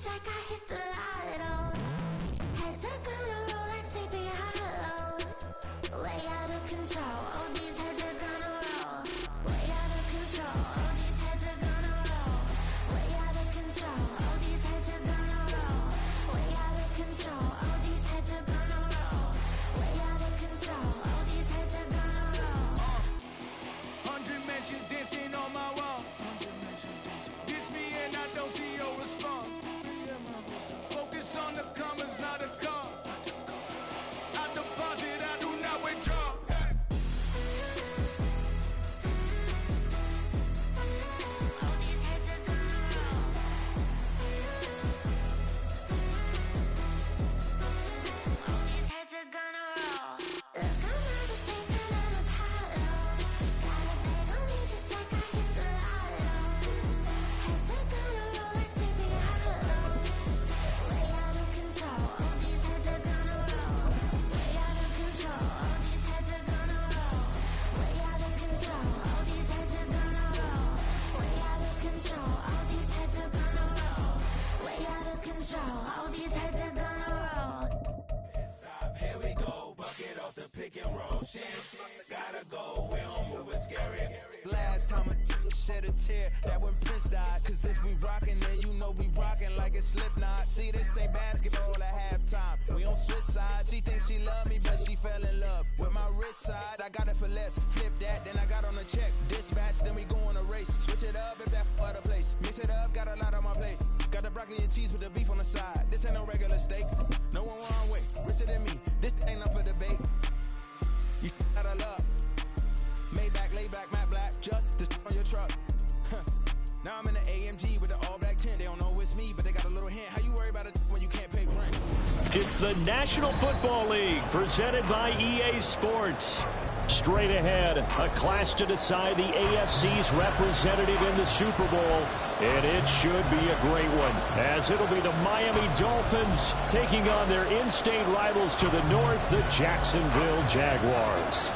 like I hit the lotto. Heads are gonna roll like sleepy hollow. Way out of control, oh these heads are gonna roll. Way out of control, oh these heads are gonna roll. Way out of control, oh these heads are gonna roll. Way out of control, oh these heads are gonna roll. Way out of control, oh these heads are gonna roll. 100 mentions dancing on my wall. Diss me and I don't see your response. Focus on the commas, not a call. I deposit, I do not withdraw. Oh these heads are gonna roll. Oh these heads are gonna roll. Look, I'm out of space and I'm Apollo. Got a bag on me just like I hit the lotto. Heads are gonna roll like sleepy hollow. Way out of control, oh these heads are gonna roll. Way out of control, oh these heads are gonna roll. Way out of control, oh these heads are gonna roll. Way out of control, oh these heads are gonna roll. Way out of control, oh these heads are gonna roll. Stop, here we go, bucket off the pick and roll shit. Gotta go, we don't move, it's scary. Last time a shed a tear, that when Prince died. Cause if we rockin', then you know we rockin' like a Slipknot. See, this ain't basketball at halftime. We on switch sides. She thinks she love me, but she fell in love with my rich side. I got it for less. Flip that, then I got on a check. Dispatch, then we go on a race. Switch it up if that other place. Mix it up, got a lot on my plate. Got the broccoli and cheese with the beef on the side. This ain't no regular steak. No one wrong way. Richer than me. This ain't up for debate. You out of luck. Maybach, lay back, matte black, just to on your truck. Now I'm in the AMG with the all black tint. They don't know it's me, but they got a little hint. How you worry about it when you can't pay rent? It's the National Football League, presented by EA Sports. Straight ahead, a clash to decide the AFC's representative in the Super Bowl. And it should be a great one, as it'll be the Miami Dolphins taking on their in-state rivals to the north, the Jacksonville Jaguars.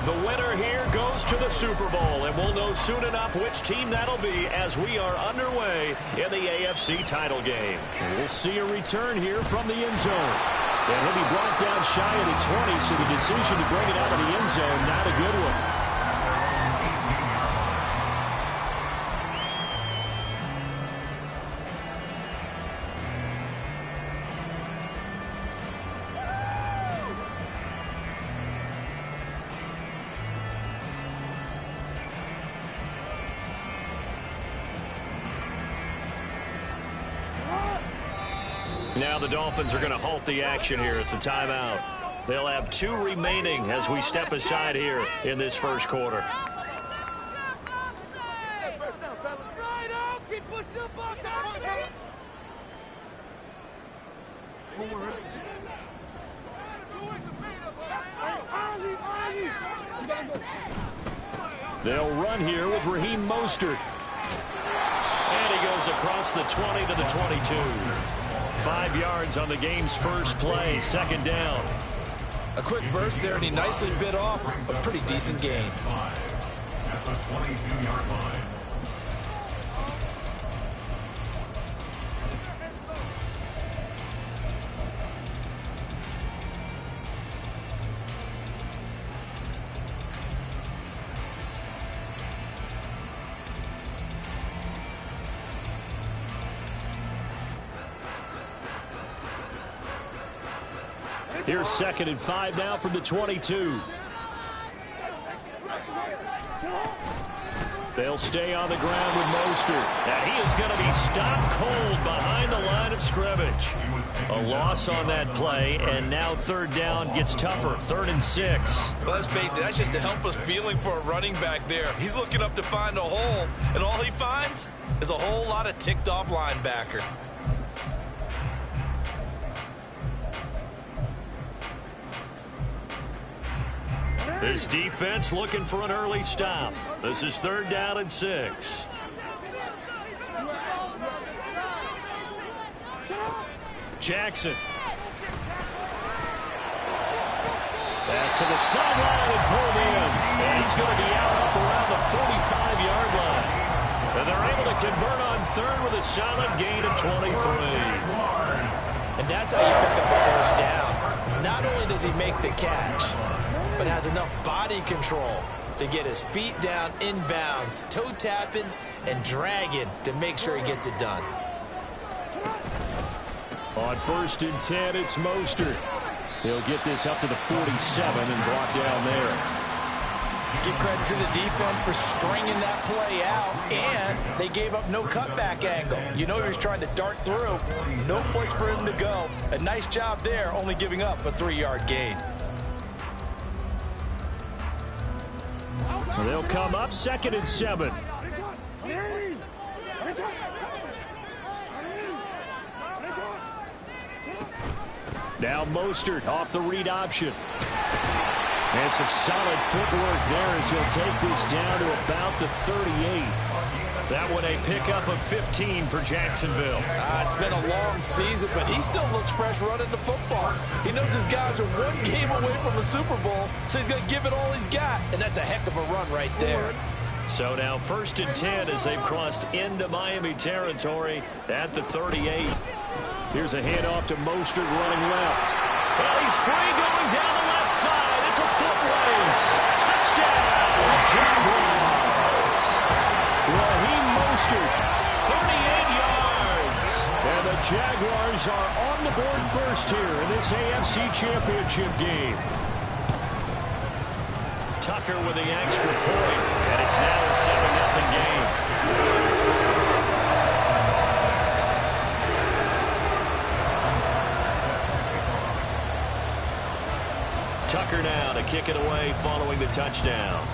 The winner here goes to the Super Bowl, and we'll know soon enough which team that'll be as we are underway in the AFC title game. And we'll see a return here from the end zone. And he'll be brought down shy of the 20, so the decision to bring it out of the end zone, not a good one. Now the Dolphins are going to halt the action here. It's a timeout. They'll have 2 remaining as we step aside here in this first quarter. They'll run here with Raheem Mostert. And he goes across the 20 to the 22. 5 yards on the game's first play, second down. A quick burst there, and he nicely bit off a pretty decent gain. At the 22-yard line. Here's 2nd and 5 now from the 22. They'll stay on the ground with Mostert. And he is going to be stopped cold behind the line of scrimmage. A loss on that play, and now 3rd down gets tougher. 3rd and 6. Well, let's face it, that's just a helpless feeling for a running back there. He's looking up to find a hole, and all he finds is a whole lot of ticked-off linebacker. This defense looking for an early stop. This is 3rd down and 6. Jackson. Pass to the sideline and pulled in. And he's going to be out up around the 45-yard line. does he make the catch, but has enough body control to get his feet down inbounds, toe tapping and dragging to make sure he gets it done. On 1st and 10, it's Mostert. He'll get this up to the 47 and brought down there. Give credit to the defense for stringing that play out, and they gave up no cutback angle. You know he was trying to dart through. No place for him to go. A nice job there, only giving up a 3-yard gain. They'll come up 2nd and 7. Now Mostert off the read option. And some solid footwork there as he'll take this down to about the 38. That one a pickup of 15 for Jacksonville. It's been a long season, but he still looks fresh running the football. He knows his guys are one game away from the Super Bowl, so he's going to give it all he's got, and that's a heck of a run right there. So now 1st and 10 as they've crossed into Miami territory at the 38. Here's a handoff to Mostert running left. And he's free going down the left side. It's a foot race. Touchdown, Jaguars. Raheem Mostert, 38 yards. And the Jaguars are on the board first here in this AFC Championship game. Tucker with the extra point, and it's now a 7-0 game. Tucker now to kick it away following the touchdown.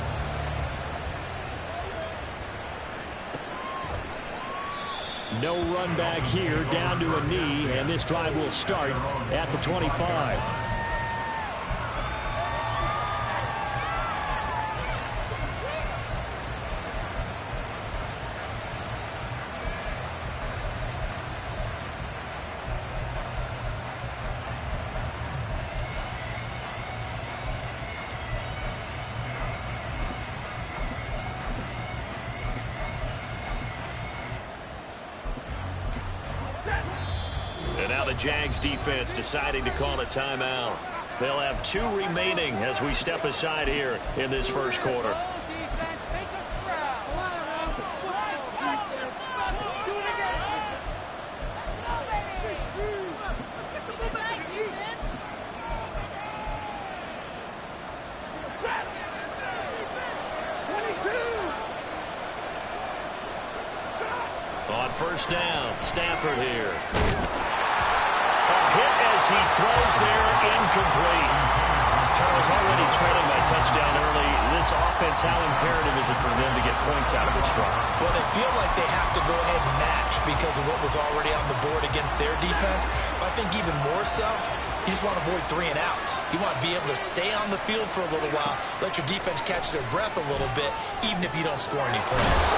No run back here, down to a knee, and this drive will start at the 25. Jags defense deciding to call a timeout. They'll have 2 remaining as we step aside here in this first quarter. On 1st down, Stafford here. Hit as he throws there, incomplete. Charles already trailing by touchdown early. This offense, how imperative is it for them to get points out of this drive? Well, they feel like they have to go ahead and match because of what was already on the board against their defense. But I think even more so, you just want to avoid 3 and outs. You want to be able to stay on the field for a little while, let your defense catch their breath a little bit, even if you don't score any points.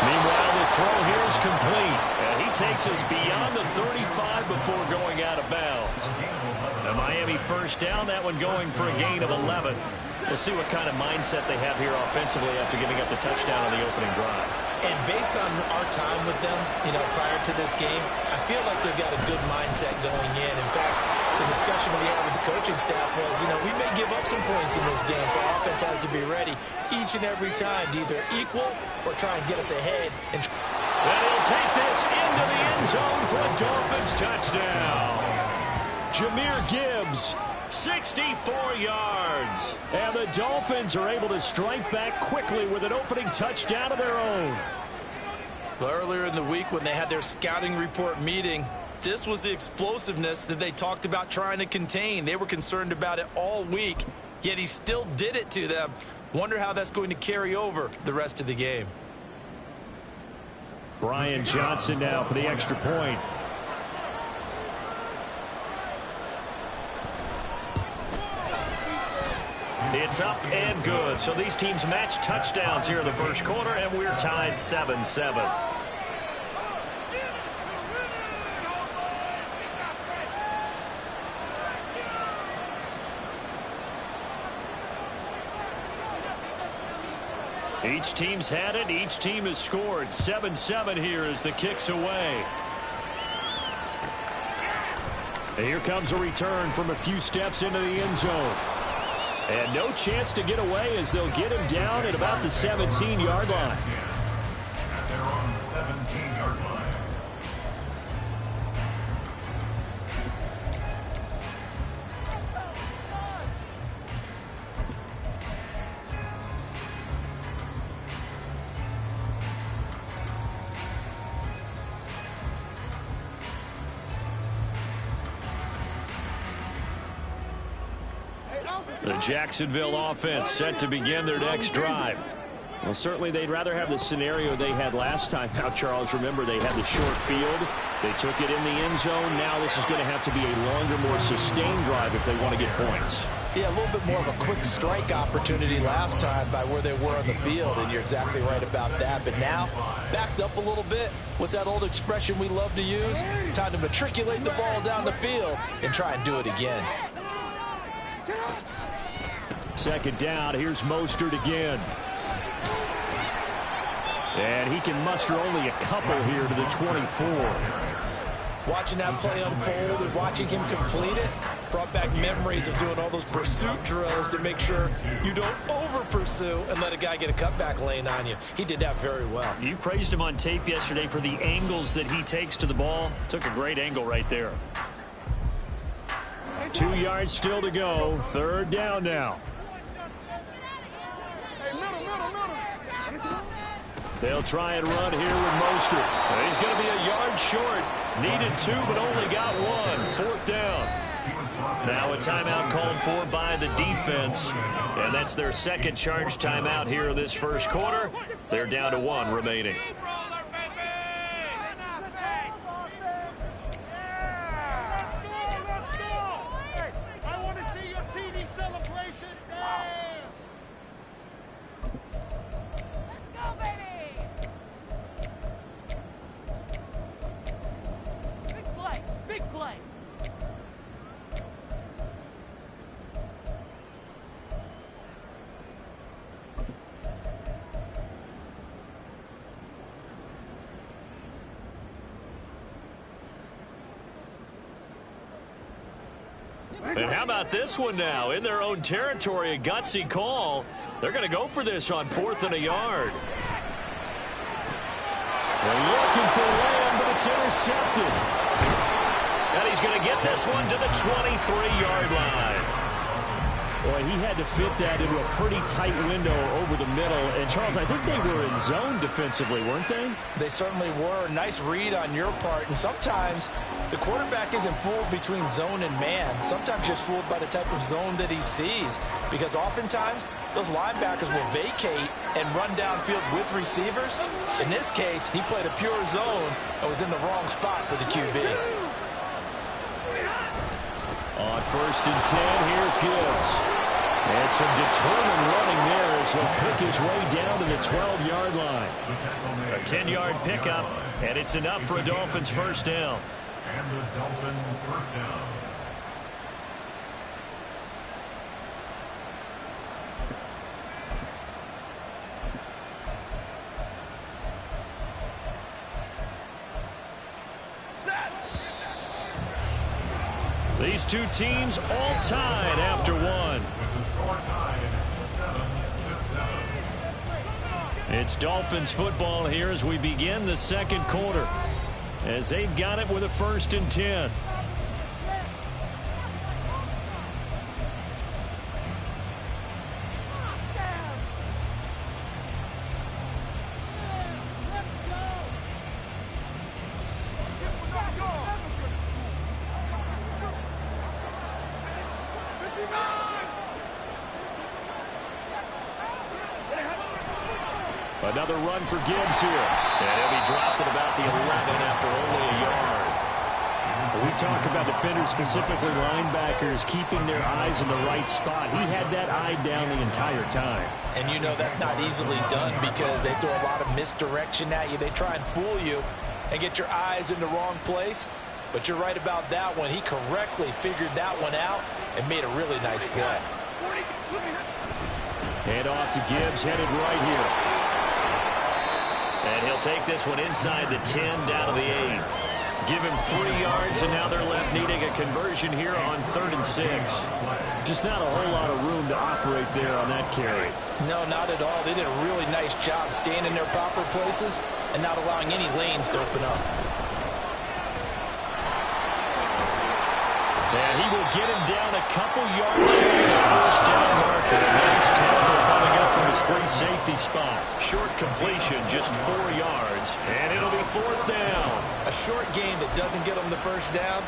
Meanwhile, the throw here is complete, and he takes us beyond the 35 before going out of bounds. The Miami 1st down, that one going for a gain of 11. We'll see what kind of mindset they have here offensively after giving up the touchdown on the opening drive. And based on our time with them, prior to this game, I feel like they've got a good mindset going in. In fact, the discussion we had with the coaching staff was, we may give up some points in this game, so offense has to be ready each and every time to either equal or try and get us ahead. And he'll take this into the end zone for a Dolphins touchdown. Jahmyr Gibbs, 64 yards. And the Dolphins are able to strike back quickly with an opening touchdown of their own. Well, earlier in the week when they had their scouting report meeting, this was the explosiveness that they talked about trying to contain. They were concerned about it all week, yet he still did it to them. Wonder how that's going to carry over the rest of the game. Brian Johnson now for the extra point. It's up and good. So these teams match touchdowns here in the first quarter, and we're tied 7-7. Each team's had it. Each team has scored. 7-7 here as the kick's away. And here comes a return from a few steps into the end zone. And no chance to get away as they'll get him down at about the 17-yard line. At their own 17-yard line. The Jacksonville offense set to begin their next drive. Well, certainly they'd rather have the scenario they had last time out, Charles. Remember, they had the short field. They took it in the end zone. Now this is going to have to be a longer, more sustained drive if they want to get points. Yeah, a little bit more of a quick strike opportunity last time by where they were on the field, and you're exactly right about that. But now, backed up a little bit. What's that old expression we love to use? Time to matriculate the ball down the field and try and do it again. Second down, here's Mostert again. And he can muster only a couple here to the 24. Watching that play unfold and watching him complete it brought back memories of doing all those pursuit drills to make sure you don't over-pursue and let a guy get a cutback lane on you. He did that very well. You praised him on tape yesterday for the angles that he takes to the ball. Took a great angle right there. 2 yards still to go. Third down now. They'll try and run here with Mostert. He's going to be a yard short. Needed 2, but only got 1. Fourth down. Now a timeout called for by the defense. And that's their second charge timeout here in this first quarter. They're down to 1 remaining. And how about this one now? In their own territory, a gutsy call. They're going to go for this on 4th and a yard. They're looking for Lamb, but it's intercepted. And he's going to get this one to the 23-yard line. Boy, he had to fit that into a pretty tight window over the middle. And, Charles, I think they were in zone defensively, weren't they? They certainly were. Nice read on your part. And sometimes the quarterback isn't fooled between zone and man. Sometimes just fooled by the type of zone that he sees. Because oftentimes, those linebackers will vacate and run downfield with receivers. In this case, he played a pure zone and was in the wrong spot for the QB. On 1st and 10, here's Gibbs. And some determined running there as he'll pick his way down to the 12-yard line. A 10-yard pickup, and it's enough for a Dolphins first down. And the Dolphin first down. These two teams all tied after one. With the score tied 7-7. It's Dolphins football here as we begin the second quarter. As they've got it with a 1st and 10. Another run for Gibbs here. And he'll be dropped at about the 11 after only a yard. We talk about defenders, specifically linebackers, keeping their eyes in the right spot. He had that eye down the entire time. And you know that's not easily done because they throw a lot of misdirection at you. They try and fool you and get your eyes in the wrong place. But you're right about that one. He correctly figured that one out and made a really nice play. Hand off to Gibbs, headed right here. And he'll take this one inside the 10, down to the 8. Give him 3 yards, and now they're left needing a conversion here on 3rd and 6. Just not a whole lot of room to operate there on that carry. No, not at all. They did a really nice job staying in their proper places and not allowing any lanes to open up. And he will get him down a couple yards short of the first down marker. A nice tackle coming up from his free safety spot. Short completion, just 4 yards, and it'll be 4th down. A short game that doesn't get them the first down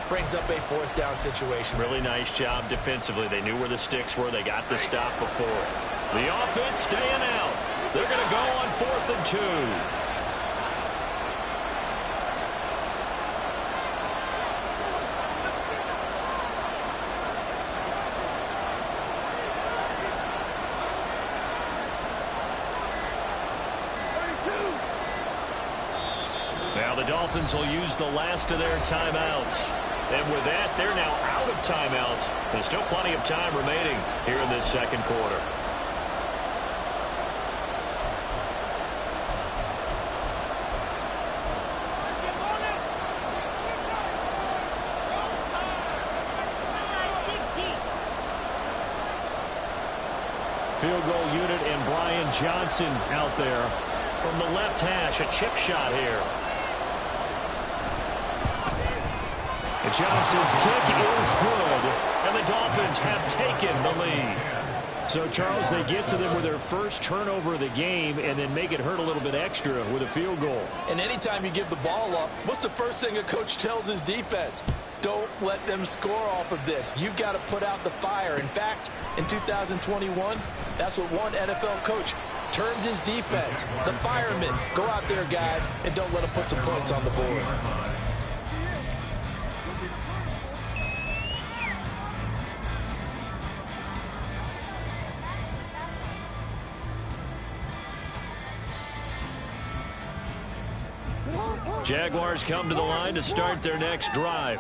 brings up a 4th down situation. Really nice job defensively. They knew where the sticks were. They got the stop before. The offense staying out. They're going to go on 4th and 2. Now the Dolphins will use the last of their timeouts. And with that, they're now out of timeouts. There's still plenty of time remaining here in this second quarter. Field goal unit and Brian Johnson out there from the left hash. A chip shot here. And Johnson's kick is good, and the Dolphins have taken the lead. So, Charles, they get to them with their first turnover of the game and then make it hurt a little bit extra with a field goal. And anytime you give the ball up, what's the first thing a coach tells his defense? Don't let them score off of this. You've got to put out the fire. In fact, in 2021, that's what one NFL coach termed his defense. The firemen. Go out there, guys, and don't let them put some points on the board. Jaguars come to the line to start their next drive.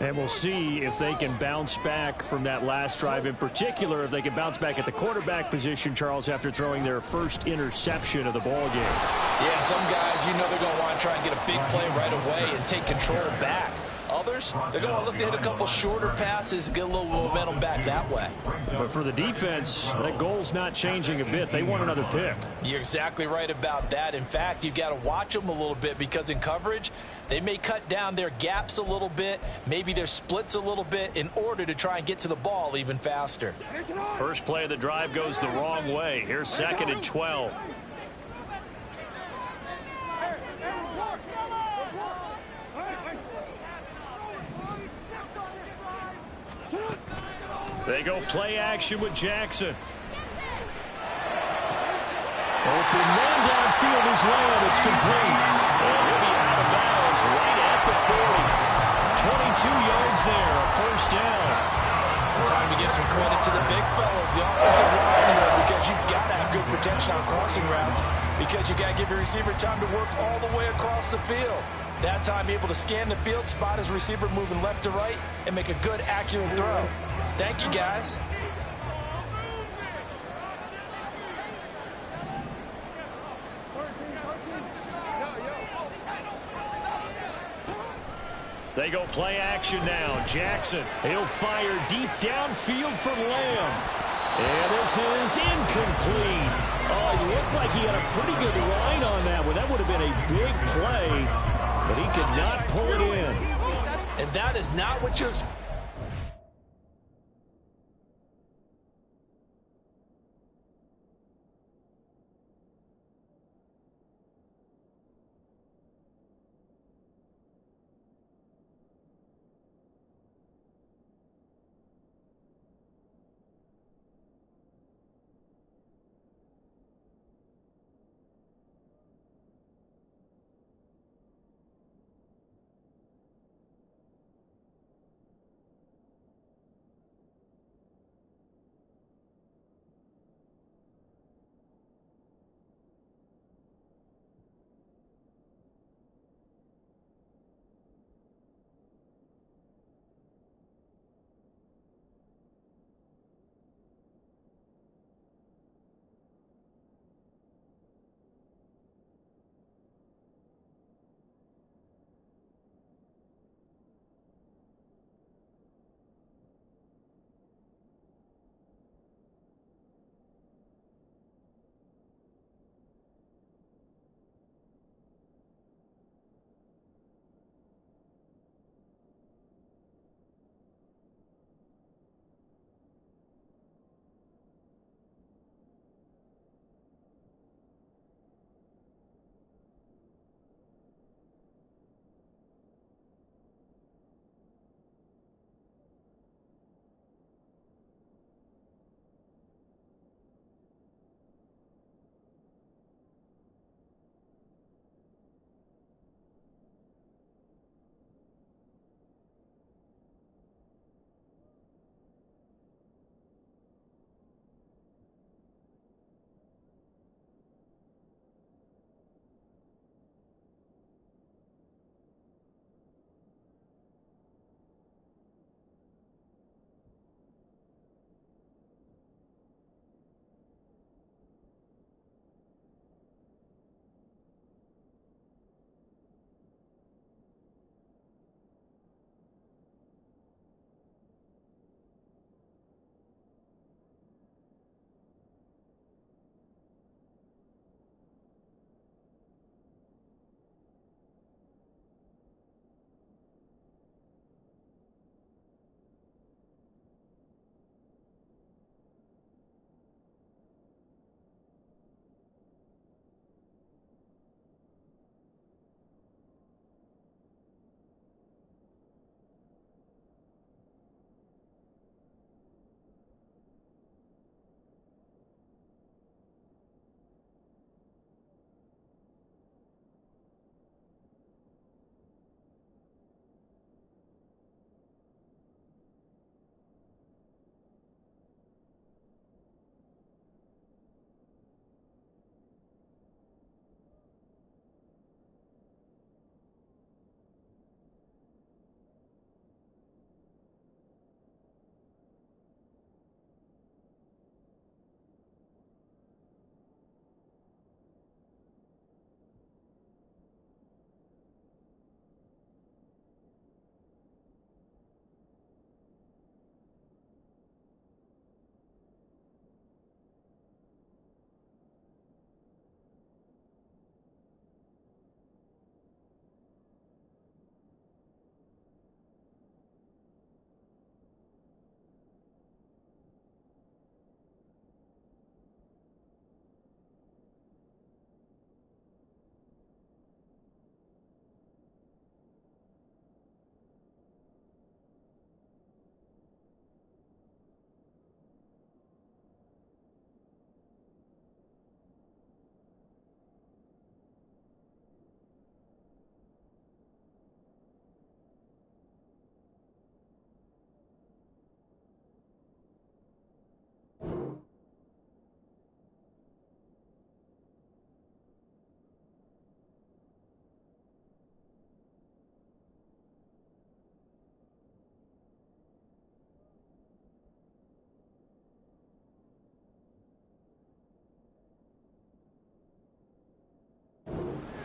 And we'll see if they can bounce back from that last drive. In particular, if they can bounce back at the quarterback position, Charles, after throwing their first interception of the ball game. Yeah, some guys, you know they're going to want to try and get a big play right away and take control back. Others, they're going to look to hit a couple shorter passes, get a little momentum back that way. But for the defense, that goal's not changing a bit. They want another pick. You're exactly right about that. In fact, you've got to watch them a little bit because in coverage, they may cut down their gaps a little bit, maybe their splits a little bit in order to try and get to the ball even faster. First play of the drive goes the wrong way. Here's 2nd and 12. They go play action with Jackson. Open man downfield is Lamb. It's complete. And he'll be out of bounds right at the 40. 22 yards there, a first down. Time to give some credit to the big fellas, the offensive line here, because you've got to have good protection on crossing routes, because you've got to give your receiver time to work all the way across the field. That time, able to scan the field, spot his receiver moving left to right, and make a good, accurate throw. Thank you, guys. They go play action now. Jackson, he'll fire deep downfield from Lamb. And this is incomplete. Oh, it looked like he had a pretty good line on that one. That would have been a big play, but he could not pull it in. And that is not what you expect.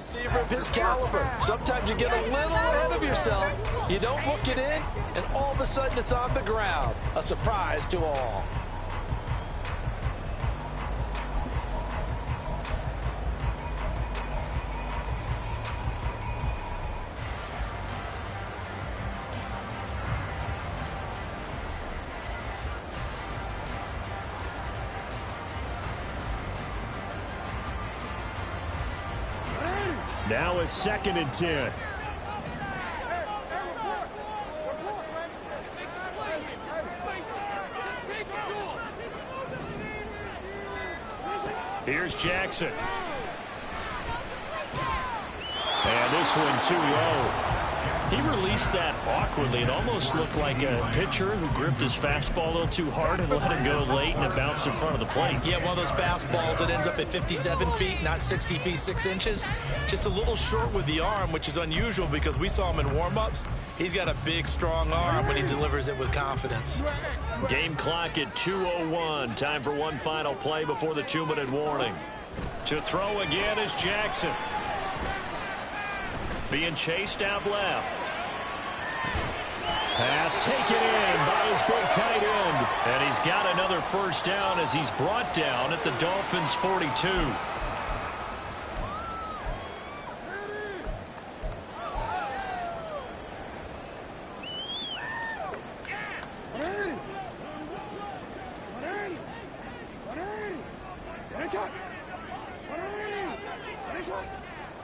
receiver of his caliber. Sometimes you get a little ahead of yourself. You don't look it in, and all of a sudden it's on the ground. A surprise to all. Now it's 2nd and 10. Here's Jackson. And this one too low. He released that awkwardly. It almost looked like a pitcher who gripped his fastball a little too hard and let him go late, and it bounced in front of the plate. Yeah, one of those fastballs that ends up at 57 feet, not 60 feet, 6 inches. Just a little short with the arm, which is unusual because we saw him in warm-ups. He's got a big, strong arm when he delivers it with confidence. Game clock at 2:01. Time for one final play before the 2-minute warning. To throw again is Jackson. Being chased out left. Pass taken in by his big tight end. And he's got another first down as he's brought down at the Dolphins' 42.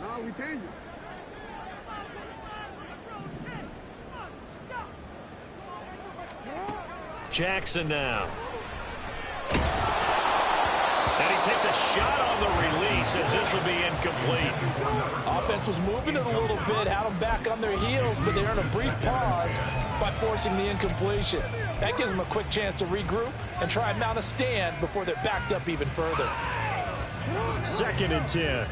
No, we changed it. Jackson now. And he takes a shot on the release as this will be incomplete. Offense was moving it a little bit, had them back on their heels, but they earned a brief pause by forcing the incompletion. That gives them a quick chance to regroup and try and mount a stand before they're backed up even further. 2nd and 10.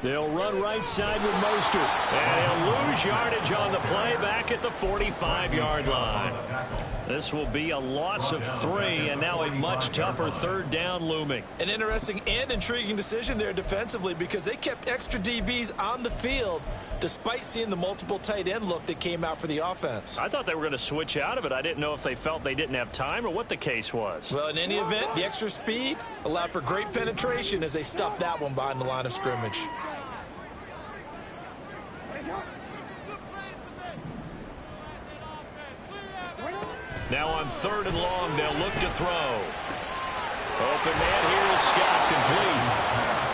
They'll run right side with Mostert. And he'll lose yardage on the play back at the 45-yard line. This will be a loss of 3, and now a much tougher 3rd down looming. An interesting and intriguing decision there defensively because they kept extra DBs on the field despite seeing the multiple tight end look that came out for the offense. I thought they were going to switch out of it. I didn't know if they felt they didn't have time or what the case was. Well, in any event, the extra speed allowed for great penetration as they stuffed that one behind the line of scrimmage. Now on 3rd and long, they'll look to throw. Open man here is Scott, complete.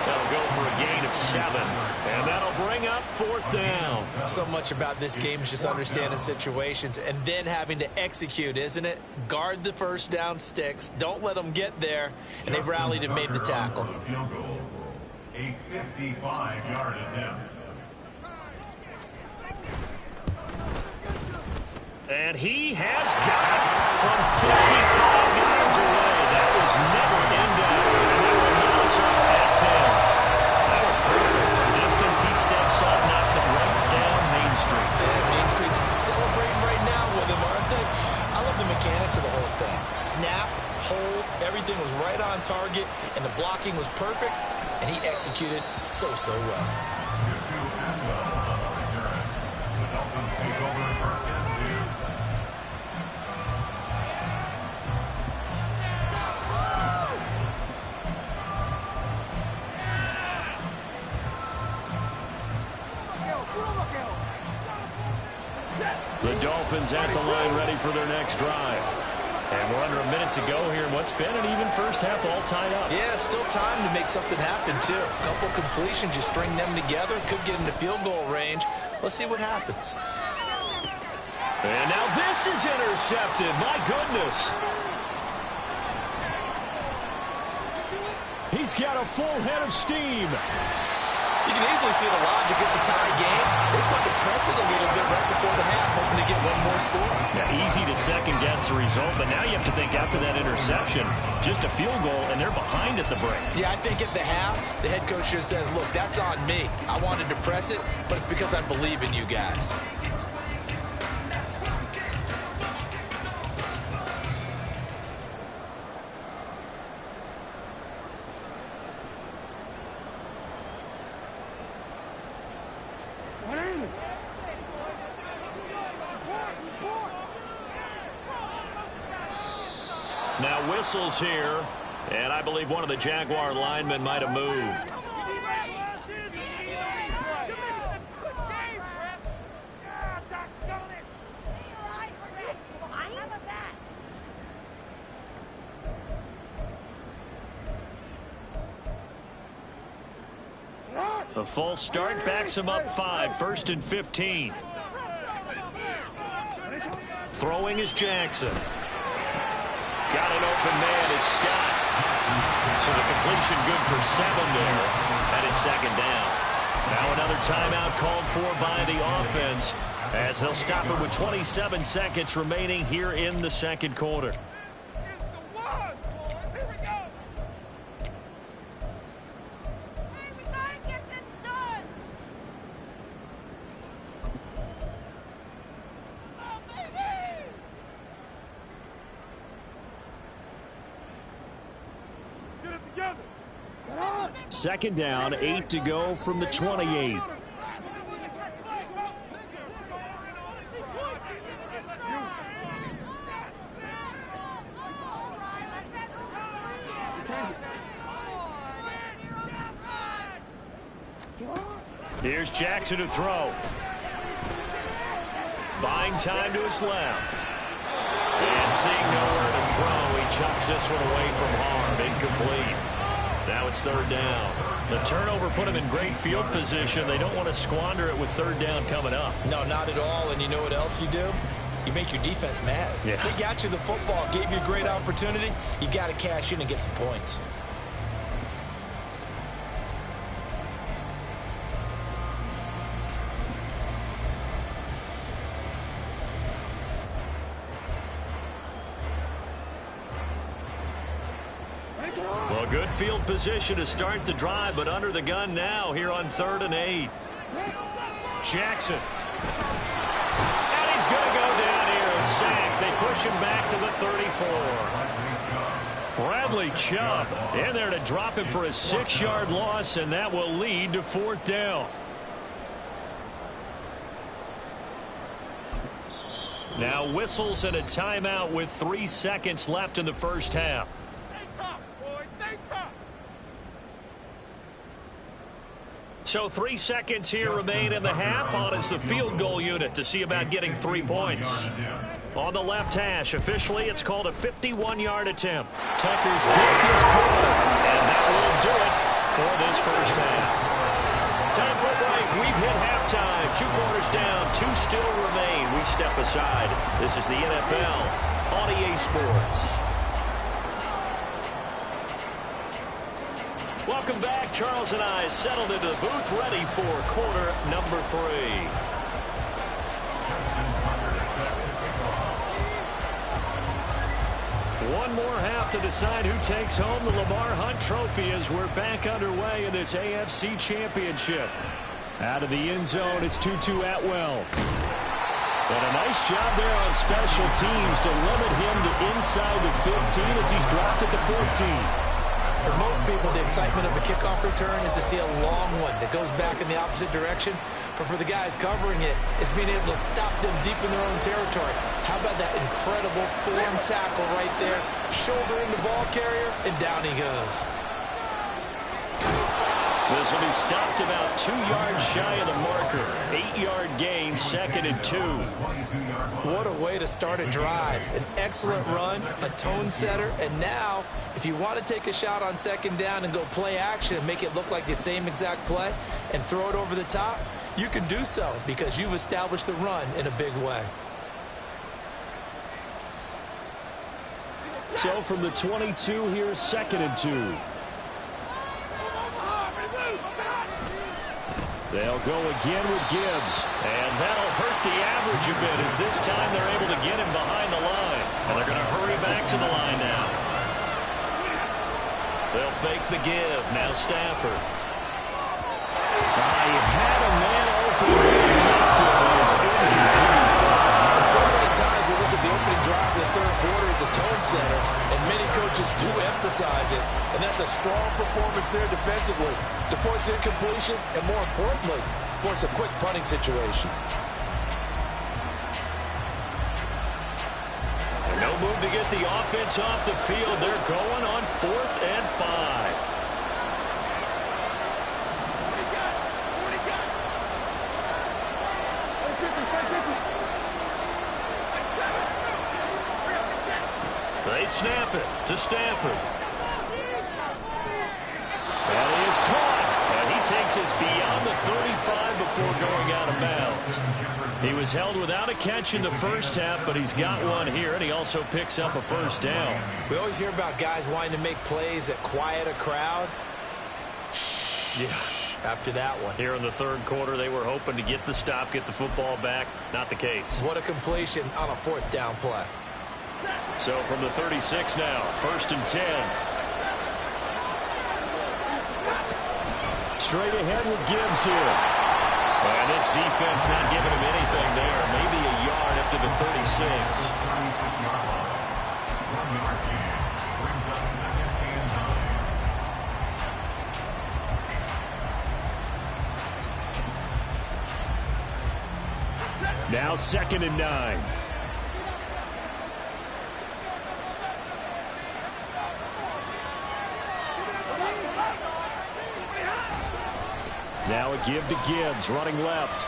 That'll go for a gain of 7. And that'll bring up 4th down. So much about this game is just understanding situations and then having to execute, isn't it? Guard the first down sticks. Don't let them get there. And they rallied and made the tackle. A 55-yard attempt. And he has got it from 55 yards away. That was never in doubt. And that will knock us up at 10. That was perfect. From distance, he steps up, knocks it right down Main Street. Yeah, Main Street's celebrating right now with him, aren't they? I love the mechanics of the whole thing. Snap, hold, everything was right on target, and the blocking was perfect, and he executed so well. The Dolphins take over 1st and 2. The Dolphins at the line ready for their next drive. And we're under a minute to go here in what's been an even first half all tied up. Yeah, still time to make something happen, too. A couple completions, you string them together, could get into field goal range. Let's see what happens. And now this is intercepted. My goodness. He's got a full head of steam. You can easily see the logic. It's a tie game. They just wanted to press it a little bit right before the half, hoping to get one more score. Yeah, easy to second-guess the result, but now you have to think after that interception, just a field goal, and they're behind at the break. Yeah, I think at the half, the head coach just says, look, that's on me. I wanted to press it, but it's because I believe in you guys. Now whistles here, and I believe one of the Jaguar linemen might have moved. A false start backs him up 5, 1st and 15. Throwing is Jackson. Got an open man, it's Scott. So the completion good for 7 there, and it's 2nd down. Now another timeout called for by the offense as they'll stop it with 27 seconds remaining here in the 2nd quarter. Second down, 8 to go from the 28. Here's Jackson to throw. Buying time to his left. And seeing nowhere to throw, he chucks this one away from harm. Incomplete. Now it's 3rd down. The turnover put him in great field position. They don't want to squander it with 3rd down coming up. No, not at all. And you know what else you do? You make your defense mad. Yeah. They got you the football, gave you a great opportunity. You got to cash in and get some points. Well, good field position to start the drive, but under the gun now here on 3rd and 8. Jackson. And he's going to go down here. A sack. They push him back to the 34. Bradley Chubb in there to drop him for a 6-yard loss, and that will lead to 4th down. Now whistles and a timeout with 3 seconds left in the 1st half. So 3 seconds here remain in the half. On is the field goal unit to see about getting 3 points. On the left hash, officially it's called a 51-yard attempt. Tucker's kick is good, and that will do it for this 1st half. Time for a break. We've hit halftime. 2 quarters down, 2 still remain. We step aside. This is the NFL on EA Sports. Welcome back. Charles and I settled into the booth, ready for quarter number 3. One more half to decide who takes home the Lamar Hunt Trophy as we're back underway in this AFC Championship. Out of the end zone, it's Tutu Atwell. And a nice job there on special teams to limit him to inside the 15 as he's dropped at the 14. For most people, the excitement of a kickoff return is to see a long one that goes back in the opposite direction. But for the guys covering it, it's being able to stop them deep in their own territory. How about that incredible form tackle right there? Shouldering the ball carrier, and down he goes. This will be stopped about 2 yards shy of the marker. 8-yard gain, 2nd and 2. What a way to start a drive. An excellent run, a tone setter, and now, if you want to take a shot on 2nd down and go play action and make it look like the same exact play and throw it over the top, you can do so because you've established the run in a big way. So from the 22, here's 2nd and 2. They'll go again with Gibbs, and that'll hurt the average a bit as this time they're able to get him behind the line, and they're going to hurry back to the line now. They'll fake the give. Now Stafford. He had a man open. He missed it, but it's incomplete. And so many times we look at the opening drive of the 3rd quarter as a tone setter, and many coaches do emphasize it, and that's a strong performance there defensively to force incompletion and, more importantly, force a quick punting situation. And no movement to get the offense off the field. They're going on 4th and 5. They snap it to Stafford. And he is caught. And he takes us beyond the 35 before going out of bounds. He was held without a catch in the first half, but he's got one here, and he also picks up a first down. We always hear about guys wanting to make plays that quiet a crowd. Yeah. After that one. Here in the third quarter, they were hoping to get the stop, get the football back. Not the case. What a completion on a 4th down play. So from the 36 now, 1st and 10. Straight ahead with Gibbs here. And this defense not giving him anything there. Maybe a yard up to the 36. Now 2nd and 9. Now a give to Gibbs, running left.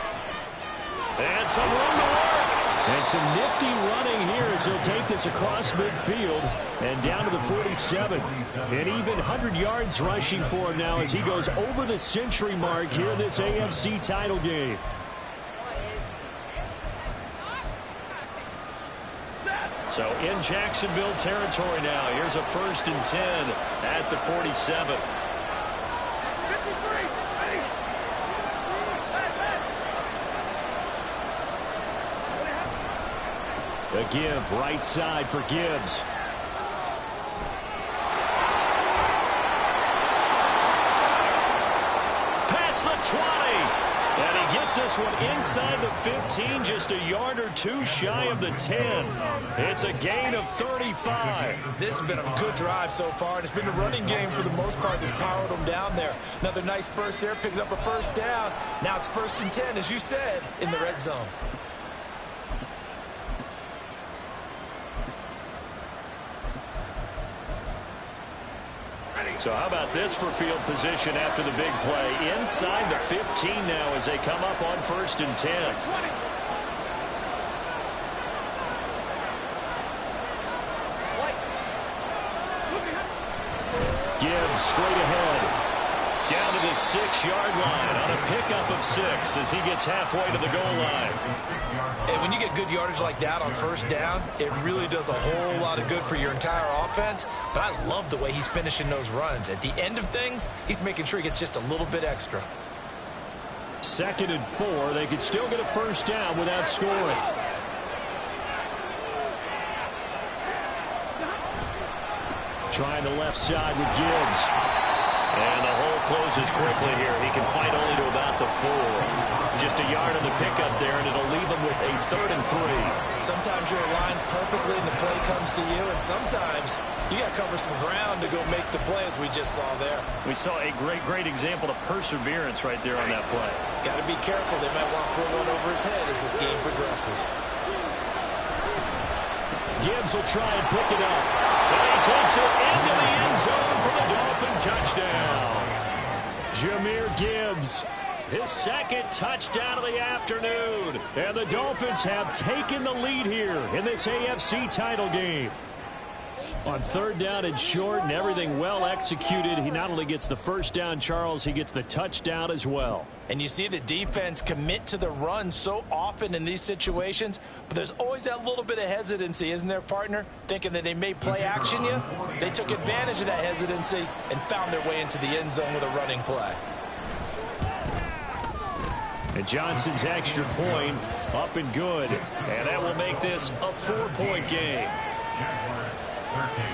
And some room to work. And some nifty running here as he'll take this across midfield and down to the 47. And even 100 yards rushing for him now as he goes over the century mark here in this AFC title game. So in Jacksonville territory now. Here's a 1st and 10 at the 47. The give, right side for Gibbs. Past the 20. And he gets this one inside the 15, just a yard or two shy of the 10. It's a gain of 35. This has been a good drive so far, and it's been a running game for the most part that's powered them down there. Another nice burst there, picking up a first down. Now it's 1st and 10, as you said, in the red zone. So how about this for field position after the big play? Inside the 15 now as they come up on 1st and 10. Gibbs straight ahead. Down to the 6-yard line on a pickup of 6 as he gets halfway to the goal line. And when you get good yardage like that on 1st down, it really does a whole lot of good for your entire offense. But I love the way he's finishing those runs. At the end of things, he's making sure he gets just a little bit extra. 2nd and 4. They could still get a first down without scoring. Trying the left side with Gibbs. And the hole closes quickly here. He can fight only to about the 4. Just a yard on the pickup there, and it'll leave him with a 3rd and 3. Sometimes you're aligned perfectly and the play comes to you, and sometimes you got to cover some ground to go make the play, as we just saw there. We saw a great example of perseverance right there on that play. Got to be careful. They might want to throw one over his head as this game progresses. Gibbs will try and pick it up. And he takes it into the end zone for the Dolphin touchdown. Jahmyr Gibbs, his 2nd touchdown of the afternoon. And the Dolphins have taken the lead here in this AFC title game. On 3rd down and short and everything well executed, he not only gets the first down, Charles, he gets the touchdown as well. And you see the defense commit to the run so often in these situations, but there's always that little bit of hesitancy, isn't there, partner? Thinking that they may play action you. They took advantage of that hesitancy and found their way into the end zone with a running play. And Johnson's extra point up and good. And that will make this a 4-point game. Jaguars 13.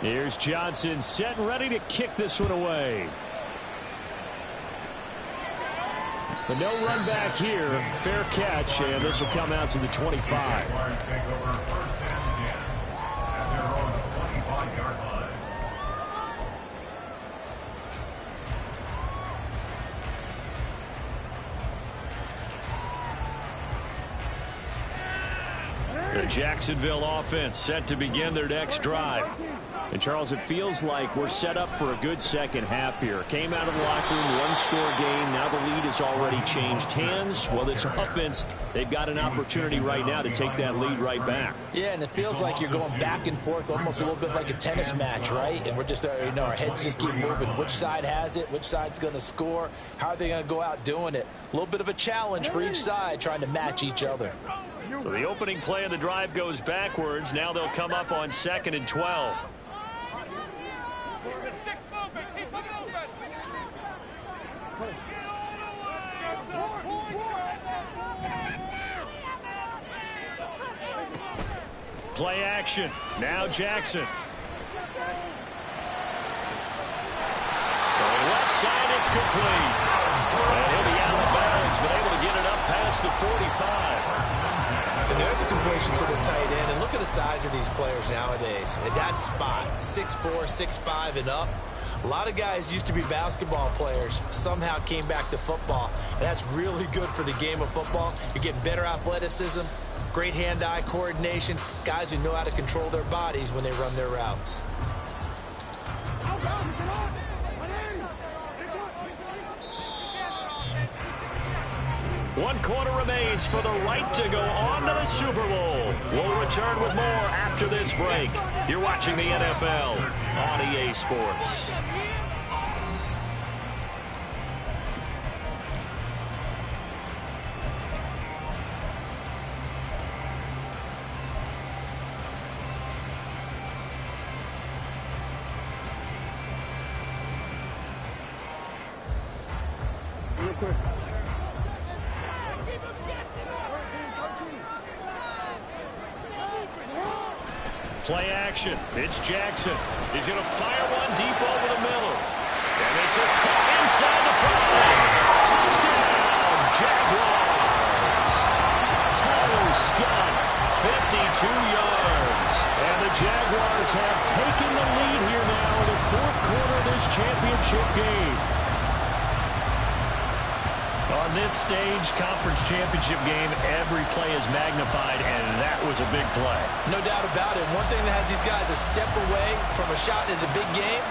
Here's Johnson set and ready to kick this one away. But no run back here. Fair catch, and this will come out to the 25. Jaguars take over 1st and 10 at their own 25-yard line. The Jacksonville offense set to begin their next drive. And, Charles, it feels like we're set up for a good second half here. Came out of the locker room, one-score game. Now the lead has already changed hands. Well, this offense, they've got an opportunity right now to take that lead right back. Yeah, and it feels like you're going back and forth, almost a little bit like a tennis match, right? And we're just, our heads just keep moving. Which side has it? Which side's going to score? How are they going to go out doing it? A little bit of a challenge for each side, trying to match each other. So the opening play of the drive goes backwards. Now they'll come up on 2nd and 12. Play action. Now Jackson. Throwing left side, it's complete. And he'll be out of bounds, but able to get it up past the 45. And there's a completion to the tight end. And look at the size of these players nowadays. At that spot, 6'4", 6'5", and up. A lot of guys used to be basketball players, somehow came back to football. And that's really good for the game of football. You're getting better athleticism, great hand-eye coordination, guys who know how to control their bodies when they run their routes. One quarter remains for the right to go on to the Super Bowl. We'll return with more after this break. You're watching the NFL on EA Sports. Real quick. Play action. It's Jackson. He's going to fire one deep over the middle. And this is caught inside the 5. Touchdown, Jaguars. Tyler Scott, 52 yards. And the Jaguars have taken the lead here now in the 4th quarter of this championship game. On this stage, conference championship game, every play is magnified, and that was a big play. No doubt about it. One thing that has these guys a step away from a shot in the big game,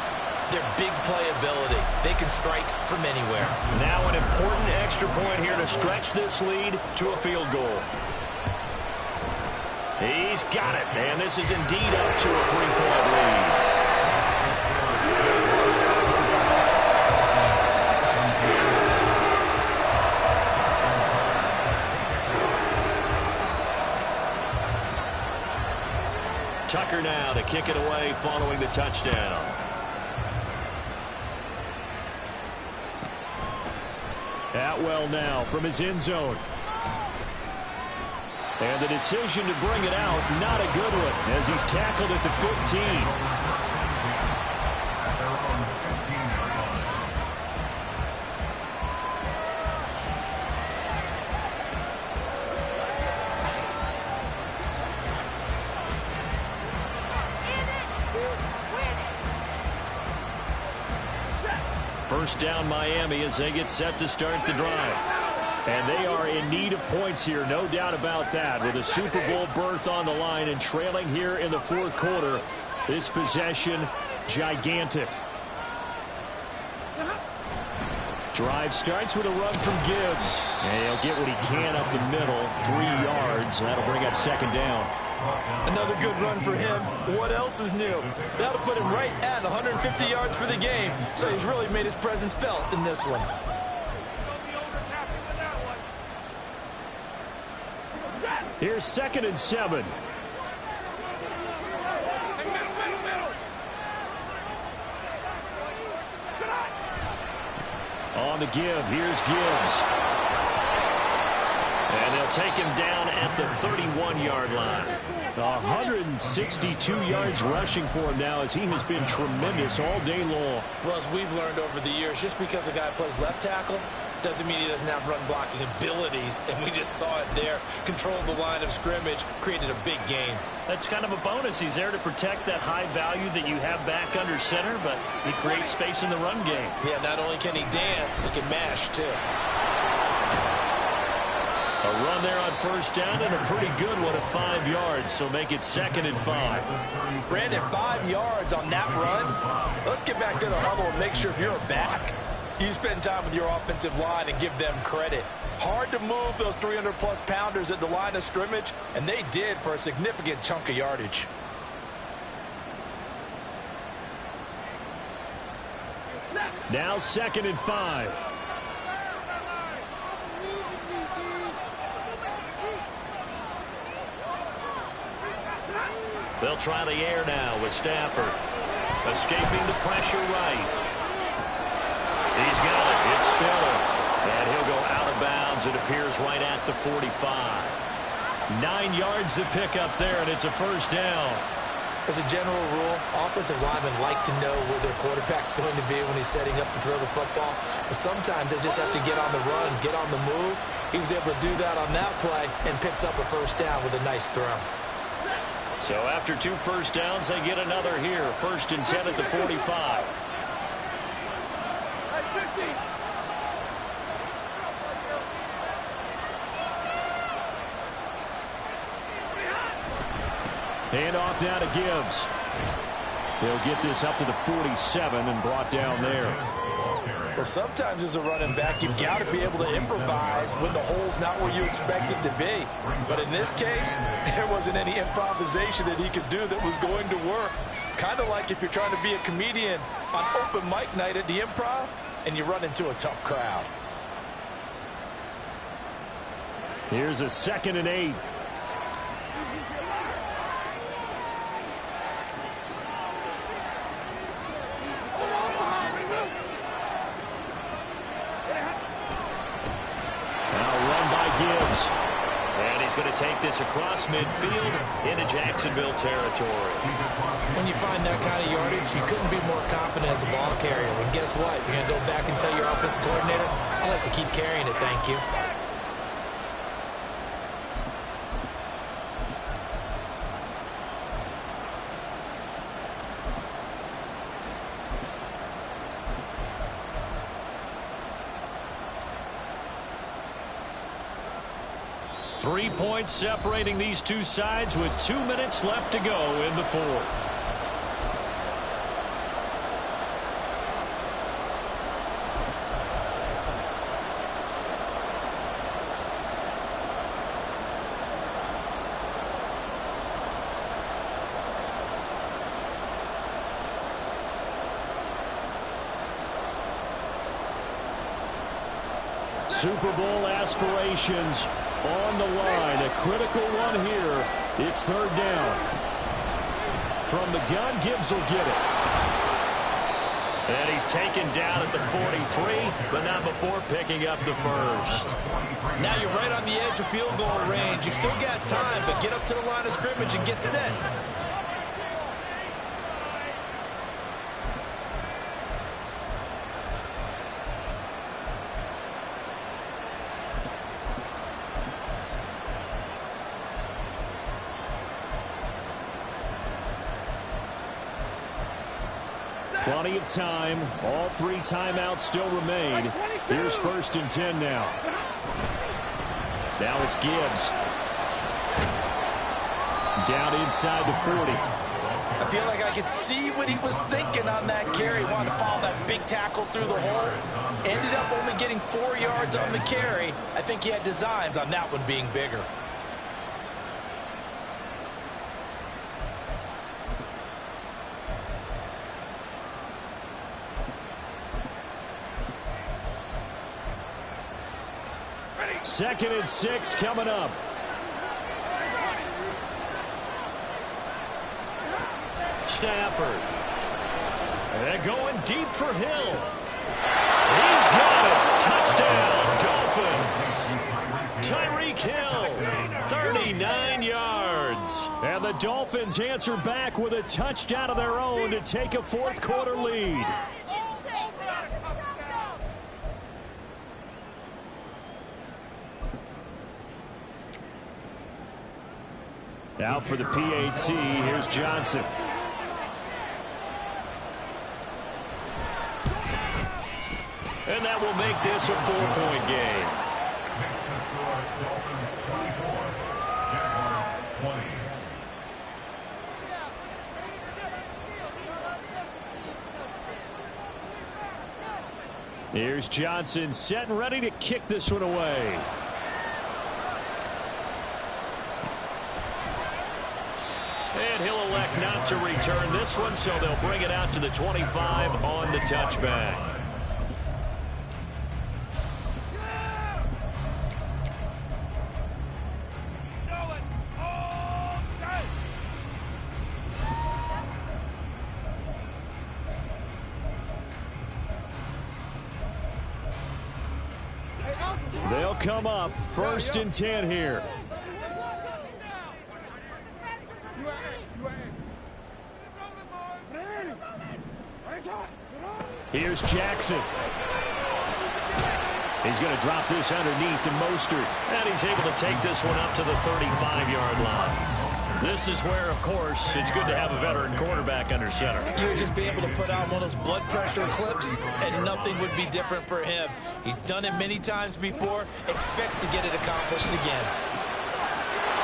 their big playability. They can strike from anywhere. Now an important extra point here to stretch this lead to a field goal. He's got it, and this is indeed up to a 3-point lead. Tucker now to kick it away following the touchdown. Atwell now from his end zone. And the decision to bring it out, not a good one, as he's tackled at the 15. First down Miami as they get set to start the drive. And they are in need of points here, no doubt about that. With a Super Bowl berth on the line and trailing here in the 4th quarter, this possession gigantic. Drive starts with a run from Gibbs. And he'll get what he can up the middle, 3 yards. That'll bring up 2nd down. Another good run for him. What else is new? That'll put him right at 150 yards for the game. So he's really made his presence felt in this one. Here's 2nd and 7. On the give, here's Gibbs. And they'll take him down at the 31-yard line. 162 yards rushing for him now as he has been tremendous all day long. Well, as we've learned over the years, just because a guy plays left tackle doesn't mean he doesn't have run blocking abilities. And we just saw it there. Controlled the line of scrimmage, created a big game. That's kind of a bonus. He's there to protect that high value that you have back under center, but he creates space in the run game. Yeah, not only can he dance, he can mash too. A run there on first down and a pretty good one at 5 yards, so make it 2nd and 5. Brandon, 5 yards on that run. Let's get back to the huddle and make sure if you're back, you spend time with your offensive line and give them credit. Hard to move those 300-plus pounders at the line of scrimmage, and they did for a significant chunk of yardage. Now 2nd and 5. They'll try the air now with Stafford. Escaping the pressure right. He's got it. It's Spiller. And he'll go out of bounds. It appears right at the 45. 9 yards to pick up there, and it's a first down. As a general rule, offensive linemen like to know where their quarterback's going to be when he's setting up to throw the football. But sometimes they just have to get on the run, get on the move. He was able to do that on that play and picks up a first down with a nice throw. So after 2 first downs, they get another here. 1st and 10 at the 45. Hand off now to Gibbs. He'll get this up to the 47 and brought down there. Well, sometimes as a running back, you've got to be able to improvise when the hole's not where you expect it to be. But in this case, there wasn't any improvisation that he could do that was going to work. Kind of like if you're trying to be a comedian on open mic night at the Improv and you run into a tough crowd. Here's a 2nd and 8. Going to take this across midfield into Jacksonville territory. When you find that kind of yardage, you couldn't be more confident as a ball carrier. And guess what? You're going to go back and tell your offensive coordinator, I like to keep carrying it, thank you. Three points separating these two sides with 2 minutes left to go in the 4th. Super Bowl aspirations on the line. A critical one here. It's 3rd down. From the gun, Gibbs will get it. And he's taken down at the 43, but not before picking up the first. Now you're right on the edge of field goal range. You've still got time, but get up to the line of scrimmage and get set. Plenty of time. All 3 timeouts still remain. Here's 1st and 10 now. Now it's Gibbs. Down inside the 40. I feel like I could see what he was thinking on that carry. Wanted to follow that big tackle through the hole. Ended up only getting 4 yards on the carry. I think he had designs on that one being bigger. Second and 6 coming up. Stafford. And going deep for Hill. He's got it. Touchdown, Dolphins. Tyreek Hill, 39 yards. And the Dolphins answer back with a touchdown of their own to take a 4th quarter lead. Out for the PAT, here's Johnson. And that will make this a 4-point game. 20. Here's Johnson set and ready to kick this one away. And he'll elect not to return this one, so they'll bring it out to the 25 on the touchback. They'll come up 1st and 10 here. Here's Jackson. He's going to drop this underneath to Mostert. And he's able to take this one up to the 35-yard line. This is where, of course, it's good to have a veteran quarterback under center. You would just be able to put on one of those blood pressure clips, and nothing would be different for him. He's done it many times before, expects to get it accomplished again.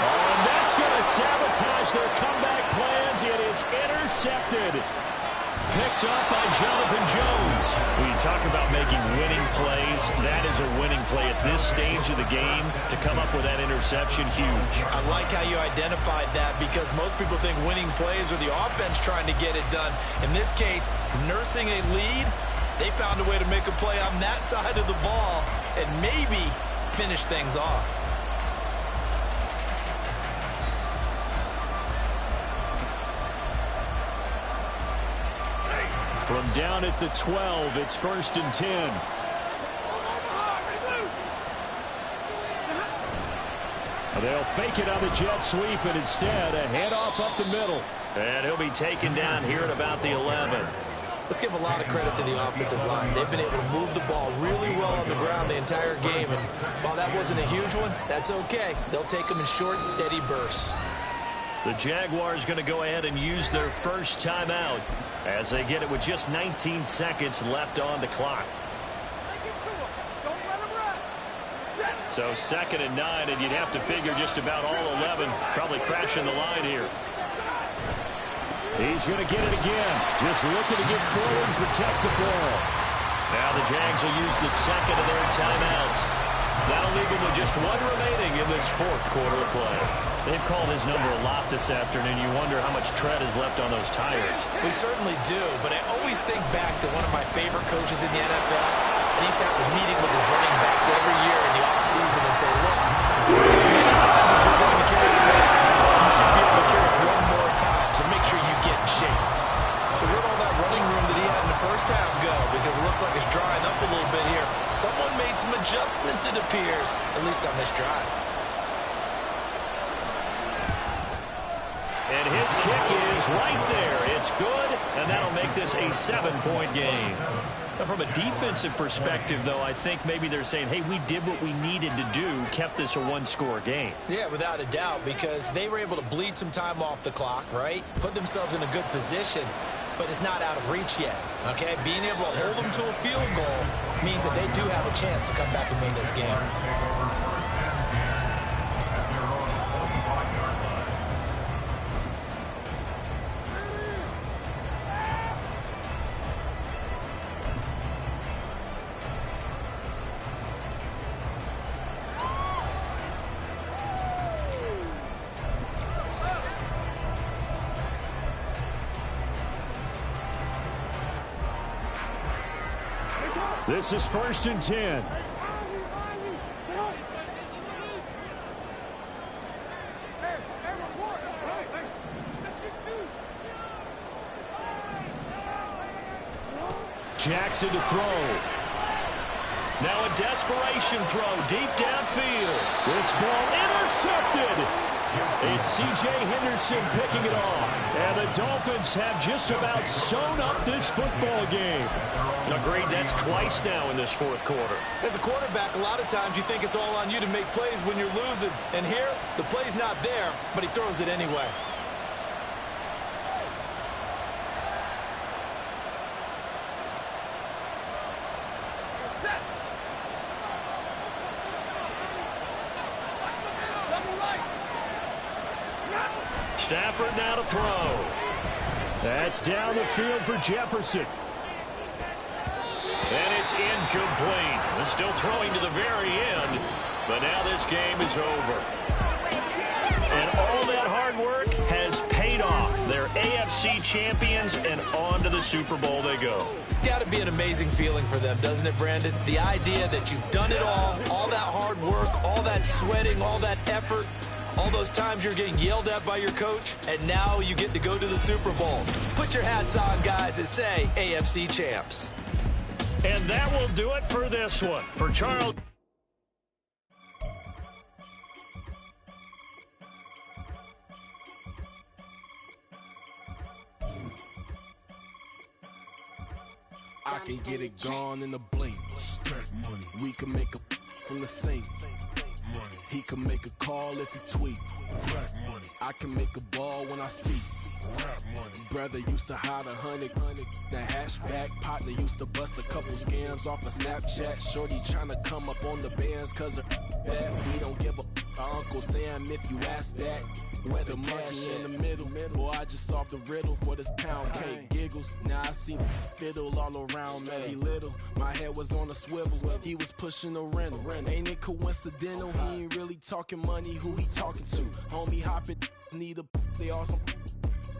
Oh, and that's going to sabotage their comeback plans. It is intercepted. Picked up by Jonathan Jones. When you talk about making winning plays, that is a winning play at this stage of the game. To come up with that interception, huge. I like how you identified that, because most people think winning plays are the offense trying to get it done. In this case, nursing a lead, they found a way to make a play on that side of the ball and maybe finish things off. From down at the 12, it's 1st and 10. They'll fake it on the jet sweep, and instead a handoff up the middle. And he'll be taken down here at about the 11. Let's give a lot of credit to the offensive line. They've been able to move the ball really well on the ground the entire game. And while that wasn't a huge one, that's okay. They'll take them in short, steady bursts. The Jaguars going to go ahead and use their first timeout as they get it with just 19 seconds left on the clock. So 2nd and 9, and you'd have to figure just about all 11 probably crashing the line here. He's going to get it again. Just looking to get forward and protect the ball. Now the Jags will use the second of their timeouts. That'll leave him with just one remaining in this 4th quarter of play. They've called his number a lot this afternoon. You wonder how much tread is left on those tires. We certainly do, but I always think back to one of my favorite coaches in the NFL. And he's had a meeting with his running backs every year in the offseason and say, look, as many times as you're going to carry the ball, you should be able to carry it one more time, so make sure you get in shape. So where'd all that running room that he had in the first half go? Because it looks like it's drying up a little bit here. Someone made some adjustments, it appears, at least on this drive. And his kick is right there. It's good, and that'll make this a 7-point game. Now, from a defensive perspective, though, I think maybe they're saying, hey, we did what we needed to do, kept this a one-score game. Yeah, without a doubt, because they were able to bleed some time off the clock, right? Put themselves in a good position, but it's not out of reach yet, okay? Being able to hold them to a field goal means that they do have a chance to come back and win this game. This is 1st and 10. Jackson to throw. Now a desperation throw deep downfield. This ball intercepted. It's C.J. Henderson picking it off. And the Dolphins have just about sewn up this football game. Agreed, that's twice now in this 4th quarter. As a quarterback, a lot of times you think it's all on you to make plays when you're losing. And here, the play's not there, but he throws it anyway. Stafford now to throw. That's down the field for Jefferson. And it's incomplete. Still throwing to the very end, but now this game is over. And all that hard work has paid off. They're AFC champions, and on to the Super Bowl they go. It's got to be an amazing feeling for them, doesn't it, Brandon? The idea that you've done it all that hard work, all that sweating, all that effort, all those times you're getting yelled at by your coach, and now you get to go to the Super Bowl. Put your hats on, guys, and say AFC champs. And that will do it for this one. For Charles. I can get it gone in a blink. Stack money. We can make a from the sink. Money. He can make a call if he tweet. Black money. I can make a ball when I speak. Rap money. Brother used to hide 100. The hashback partner used to bust a couple scams off of Snapchat. Shorty tryna come up on the bands cause of that. We don't give a Uncle Sam if you ask that. Where the cash in the middle. Boy, I just solved the riddle for this pound cake. Giggles, now I see fiddle all around me. He little, my head was on a swivel. He was pushing a rental. Ain't it coincidental? He ain't really talking money, who he talking to? Homie hopping, need a, they awesome.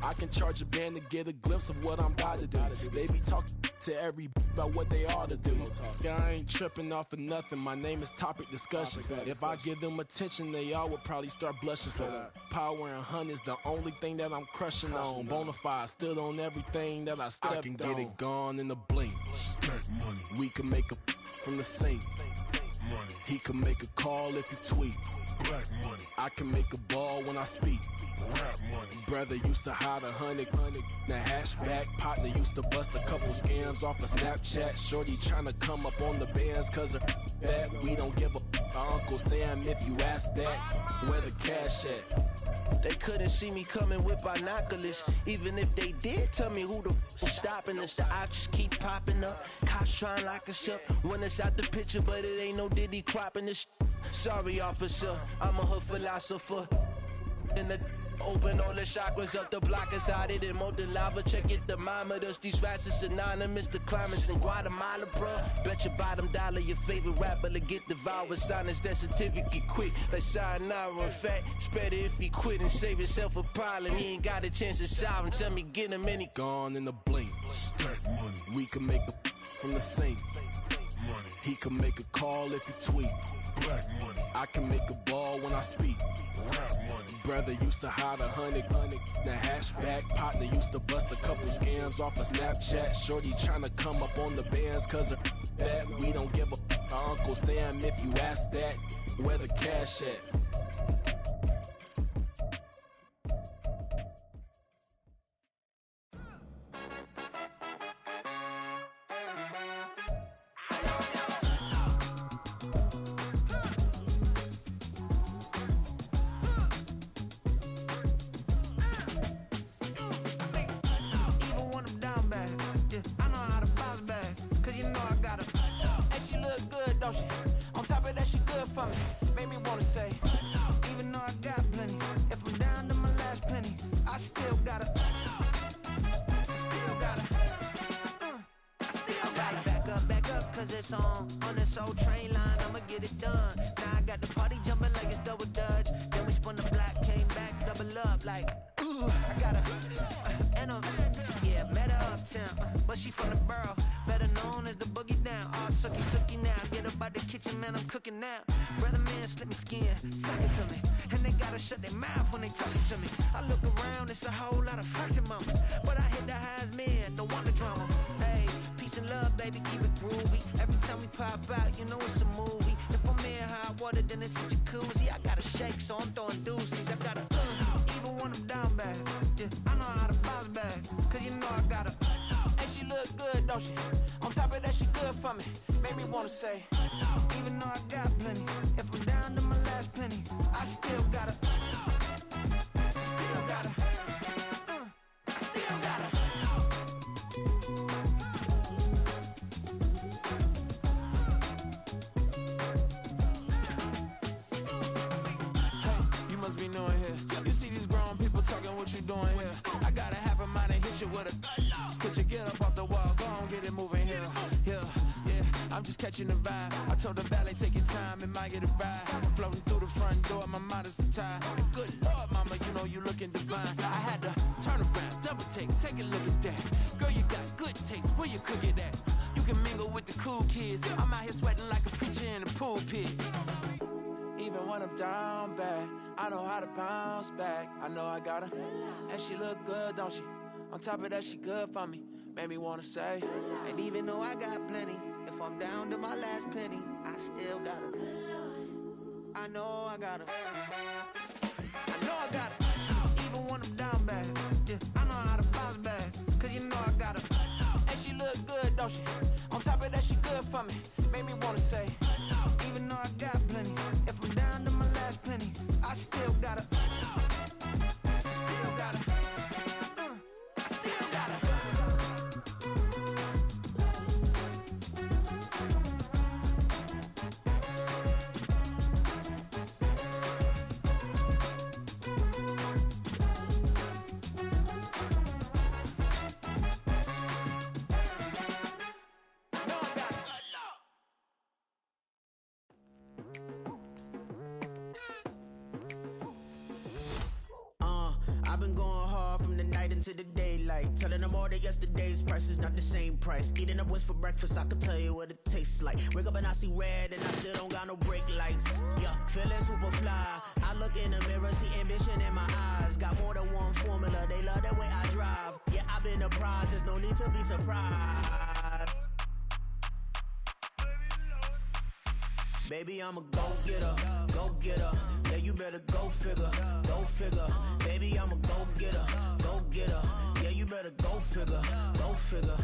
I can charge a band to get a glimpse of what I'm about to do. They be talking to every about what they ought to do. Yeah, I ain't tripping off of nothing. My name is Topic Discussion. If I give them attention, they all would probably start blushing. So power and hunt is the only thing that I'm crushing on. Bonafide, stood on everything that I stepped on. I can get it gone in a blink. Stack money. We can make a from the sink. Money. He can make a call if he tweet. Black money. I can make a ball when I speak. Rap money. Brother used to hide 100. The hashback partner used to bust a couple scams off of Snapchat. Shorty tryna come up on the bands cause of that. We don't give a Uncle Sam if you ask that. Where the cash at? They couldn't see me coming with binoculars. Even if they did tell me who the was stopping us, the options keep popping up. Cops trying to lock us up when it's out the picture, but it ain't no Diddy cropping this. Sorry, officer, I'm a hood philosopher. In the open all the chakras up, the block is out it and molten lava. Check it, thermometers. These rats is synonymous to climates in Guatemala, bruh. Bet your bottom dollar your favorite rapper to get devoured. Sign his death certificate quick. Like sayonara. In fact, it's better if he quit and save himself a problem. He ain't got a chance to solve and tell me get him any. Gone in a blink. Stack money. We can make a from the sink. Money. He can make a call if he tweet. Black money. I can make a ball when I speak. Rap money. Brother used to hide 100. The hashback partner used to bust a couple scams off of Snapchat. Shorty tryna come up on the bands cause of that. We don't give a Uncle Sam if you ask that. Where the cash at? On top of that, she good for me. Made me wanna say, even though I got plenty, if I'm down to my last penny, I still gotta back up, cause it's on this old train line, I'ma get it done. Now I got the party jumping like it's double dutch. Then we spun the block, came back, double up, like, ooh, I got met her uptown, but she from the borough, better known as the boogie down. All sucky now, get up out the kitchen, man, I'm cooking now. Brother man, slip me skin, suck it to me, and they gotta shut their mouth when they talking to me. I look around, it's a whole lot of flexing mamas, but I hit the highs, man, don't want the drama. Hey, peace and love, baby, keep it groovy. Every time we pop out, you know it's a movie. If I'm in hot water, then it's a jacuzzi. I gotta shake, so I'm throwing deuces. I gotta, even when I'm down bad, yeah, I know how to bounce back, cause you know I gotta, and she look good, don't she? On top of that, she good for me. Made me wanna say, even though I got plenty, if I'm down to my last penny, I still gotta. Hey, you must be new in here. You see these grown people talking with catching the vibe. I told the valet, take your time, it might get a ride. Floating through the front door, my modest attire. Good Lord, mama, you know you looking divine. I had to turn around, double take a look at that. Girl, you got good taste, where you cook it at? You can mingle with the cool kids. I'm out here sweating like a preacher in the pulpit. Even when I'm down bad, I know how to bounce back. I know I got her, and she look good, don't she? On top of that, she good for me. Made me wanna say, and even though I got plenty, if I'm down to my last penny, I still got her. I know I got her. I know I got her. Even when I'm down bad, yeah, I know how to bounce back. Cause you know I got her. And she look good, don't she? On top of that, she good for me. Made me wanna say, even though I got plenty, if I'm down to my last penny, I still got her. I still got her. I still got her. I've been going hard from the night into the daylight, telling them all that yesterday's price is not the same price. Eating up what's for breakfast, I can tell you what it tastes like. Wake up and I see red and I still don't got no brake lights. Yeah, feeling super fly. I look in the mirror, see ambition in my eyes. Got more than one formula, they love the way I drive. Yeah, I've been a prize, there's no need to be surprised. Baby, I'm a go-getter, go-getter. Yeah, you better go figure, go figure. Baby, I'm a go-getter, go-getter. Yeah, you better go figure, go figure.